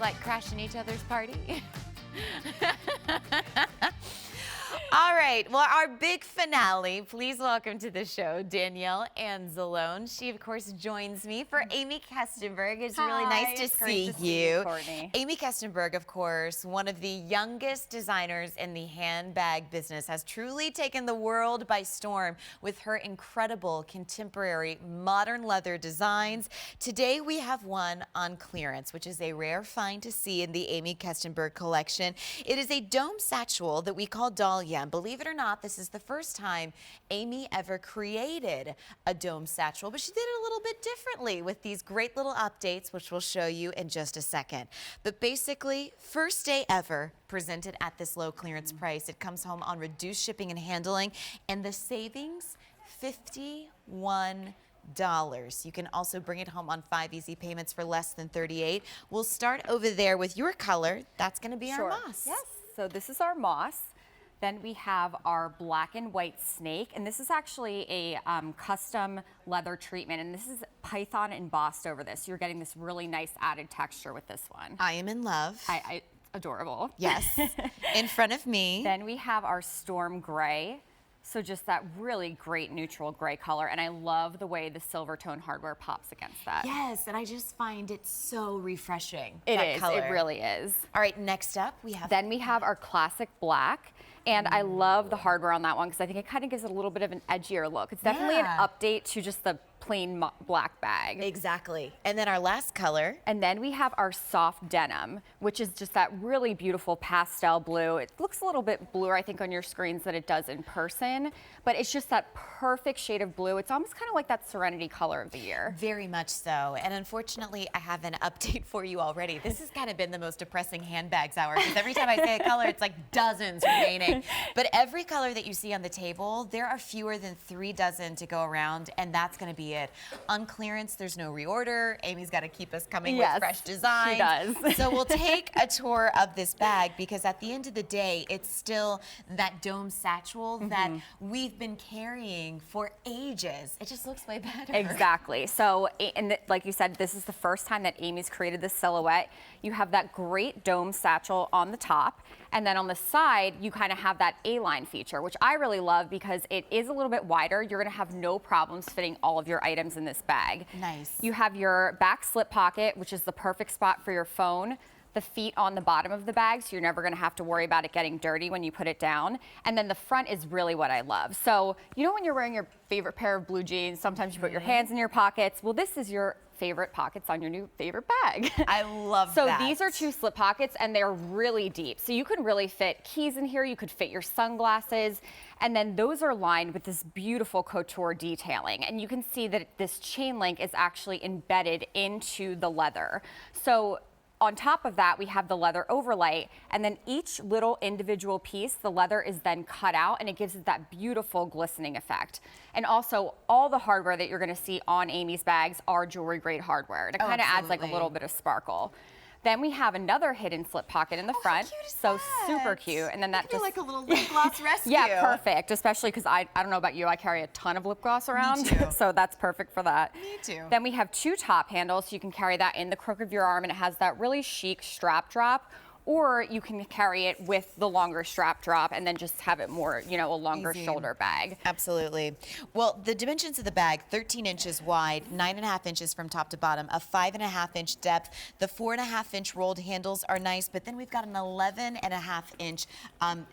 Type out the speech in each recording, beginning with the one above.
like crashing each other's party. All right, well, our big finale, please welcome to the show Danielle Anzalone. She, of course, joins me for Aimee Kestenberg. It's really nice to see you. Courtney. Aimee Kestenberg, of course, one of the youngest designers in the handbag business, has truly taken the world by storm with her incredible contemporary modern leather designs. Today, we have one on clearance, which is a rare find to see in the Aimee Kestenberg collection. It is a dome satchel that we call Dehlila. And believe it or not, this is the first time Aimee ever created a dome satchel, but she did it a little bit differently with these great little updates, which we'll show you in just a second. But basically, first day ever presented at this low clearance price. It comes home on reduced shipping and handling, and the savings, $51. You can also bring it home on 5 easy payments for less than $38. We'll start over there with your color. That's going to be our moss. Yes, so this is our moss. Then we have our black and white snake, and this is actually a custom leather treatment, and this is python embossed over this. You're getting this really nice added texture with this one. I am in love. Adorable. Yes. In front of me. Then we have our storm gray. So just that really great neutral gray color, and I love the way the silver tone hardware pops against that. Yes, and I just find it so refreshing. It is, it really is. All right, next up we have... Then we have our classic black, and I love the hardware on that one because I think it kind of gives it a little bit of an edgier look. It's definitely an update to just the plain black bag. Exactly. And then our last color. And then we have our soft denim, which is just that really beautiful pastel blue. It looks a little bit bluer, I think, on your screens than it does in person, but it's just that perfect shade of blue. It's almost kind of like that serenity color of the year. Very much so. And unfortunately, I have an update for you already. This has kind of been the most depressing handbags hour because every time I say a color, it's like dozens remaining. But every color that you see on the table, there are fewer than 3 dozen to go around, and that's going to be it. On clearance, there's no reorder. Amy's got to keep us coming with fresh designs. She does. So we'll take a tour of this bag because at the end of the day, it's still that dome satchel that we've been carrying for ages. It just looks way better. Exactly. So, like you said, this is the first time that Amy's created this silhouette. You have that great dome satchel on the top, and then on the side, you kind of have that A-line feature, which I really love because it is a little bit wider. You're going to have no problems fitting all of your items in this bag. Nice. You have your back slip pocket, which is the perfect spot for your phone. The feet on the bottom of the bag, so you're never going to have to worry about it getting dirty when you put it down. And then the front is really what I love. So, you know when you're wearing your favorite pair of blue jeans, sometimes you put your hands in your pockets. Well, this is your favorite pockets on your new favorite bag. I love that. So these are 2 slip pockets, and they're really deep. So you can really fit keys in here. You could fit your sunglasses. And then those are lined with this beautiful couture detailing. And you can see that this chain link is actually embedded into the leather. So on top of that, we have the leather overlay, and then each little individual piece, the leather is then cut out, and it gives it that beautiful glistening effect. And also, all the hardware that you're going to see on Amy's bags are jewelry grade hardware. And it kind of adds like a little bit of sparkle. Then we have another hidden slip pocket in the front. So super cute. And then that just like a little lip gloss rescue. Yeah, perfect. Especially because I don't know about you, I carry a ton of lip gloss around. Me too. So that's perfect for that. Me too. Then we have 2 top handles, so you can carry that in the crook of your arm, and it has that really chic strap drop. Or you can carry it with the longer strap drop and then just have it more, you know, a longer shoulder bag. Absolutely. Well, the dimensions of the bag, 13 inches wide, 9.5 inches from top to bottom, a 5.5 inch depth. The 4.5 inch rolled handles are nice, but then we've got an 11.5 inch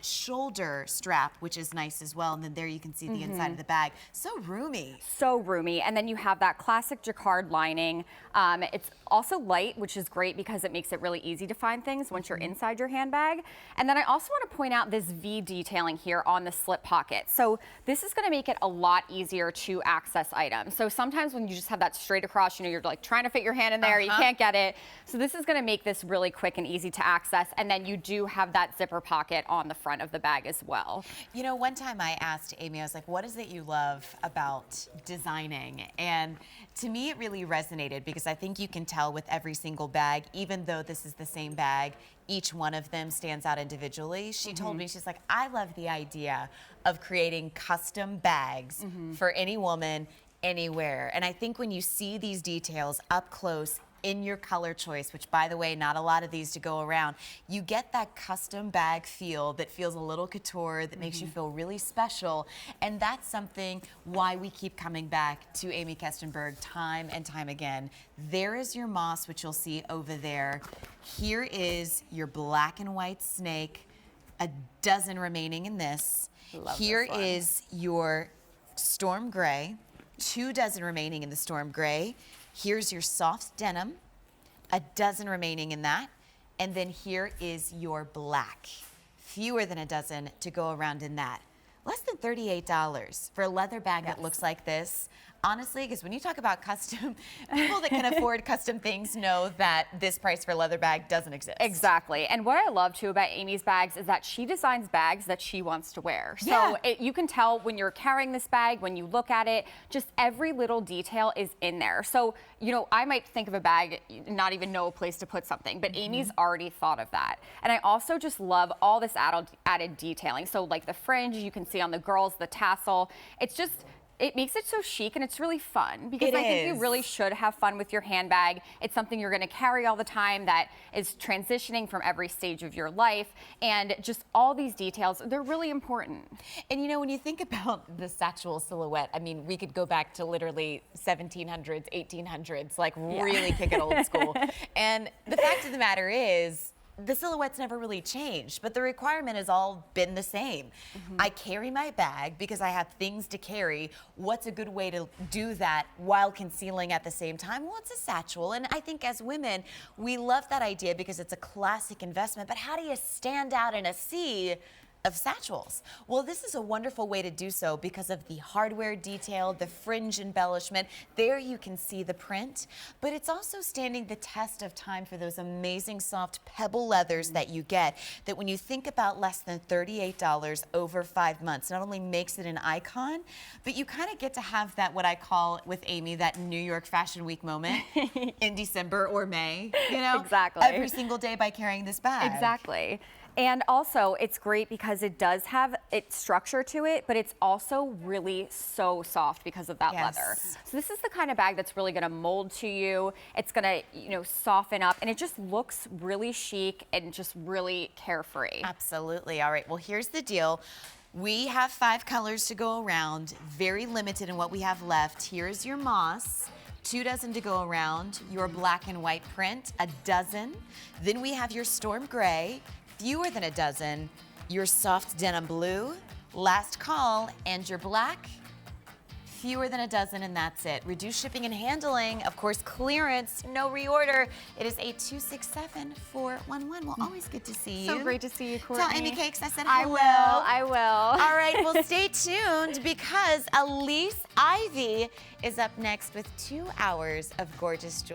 shoulder strap, which is nice as well. And then there you can see the inside of the bag. So roomy. So roomy. And then you have that classic jacquard lining. It's also light, which is great because it makes it really easy to find things once you're inside your handbag. And then I also want to point out this V detailing here on the slip pocket. So this is going to make it a lot easier to access items. So sometimes when you just have that straight across, you know, you're like trying to fit your hand in there, you can't get it. So this is going to make this really quick and easy to access. And then you do have that zipper pocket on the front of the bag as well. You know, one time I asked Aimee, I was like, what is it you love about designing? And to me, it really resonated because I think you can tell with every single bag, even though this is the same bag, each one of them stands out individually. She told me, she's like, I love the idea of creating custom bags for any woman, anywhere. And I think when you see these details up close in your color choice, which by the way, not a lot of these to go around, you get that custom bag feel that feels a little couture, that makes you feel really special. And that's something why we keep coming back to Aimee Kestenberg time and time again. There is your moss, which you'll see over there. Here is your black and white snake, a dozen remaining in this. Here is your storm gray, 2 dozen remaining in the storm gray. Here's your soft denim, a dozen remaining in that. And then here is your black, fewer than a dozen to go around in that. Less than $38 for a leather bag that looks like this. Honestly, because when you talk about custom, people that can afford custom things know that this price for a leather bag doesn't exist. Exactly. And what I love too about Aimee's bags is that she designs bags that she wants to wear. Yeah. So you can tell when you're carrying this bag, when you look at it, just every little detail is in there. So, you know, I might think of a bag, not even know a place to put something, but Aimee's already thought of that. And I also just love all this added detailing. So like the fringe, you can see on the girls, the tassel, it makes it so chic and it's really fun because I think you really should have fun with your handbag. It's something you're going to carry all the time that is transitioning from every stage of your life, and just all these details, they're really important. And you know, when you think about the Satchel silhouette, I mean, we could go back to literally 1700s, 1800s, like really kick it old school. And the fact of the matter is, the silhouette's never really changed, but the requirement has all been the same. I carry my bag because I have things to carry. What's a good way to do that while concealing at the same time? Well, it's a satchel, and I think as women, we love that idea because it's a classic investment, but how do you stand out in a sea of satchels? Well, this is a wonderful way to do so because of the hardware detail, the fringe embellishment. There you can see the print, but it's also standing the test of time for those amazing soft pebble leathers that you get, that when you think about less than $38 over 5 months, not only makes it an icon, but you kind of get to have that, what I call with Aimee, that New York Fashion Week moment in December or May, you know? Exactly. Every single day by carrying this bag. Exactly. And also, it's great because it does have its structure to it, but it's also really so soft because of that leather. So this is the kind of bag that's really going to mold to you. It's going to, you know, soften up, and it just looks really chic and just really carefree. Absolutely. All right. Well, here's the deal. We have 5 colors to go around, very limited in what we have left. Here's your moss. 2 dozen to go around, your black and white print, a dozen. Then we have your storm gray, fewer than a dozen, your soft denim blue, last call, and your black, fewer than a dozen, and that's it. Reduced shipping and handling, of course, clearance, no reorder. It is 8267411. Well, always good to see you. So great to see you, Courtney. Tell Aimee Cakes I said hello. I will. All right, well, stay tuned because Elise Ivy is up next with 2 hours of gorgeous joy.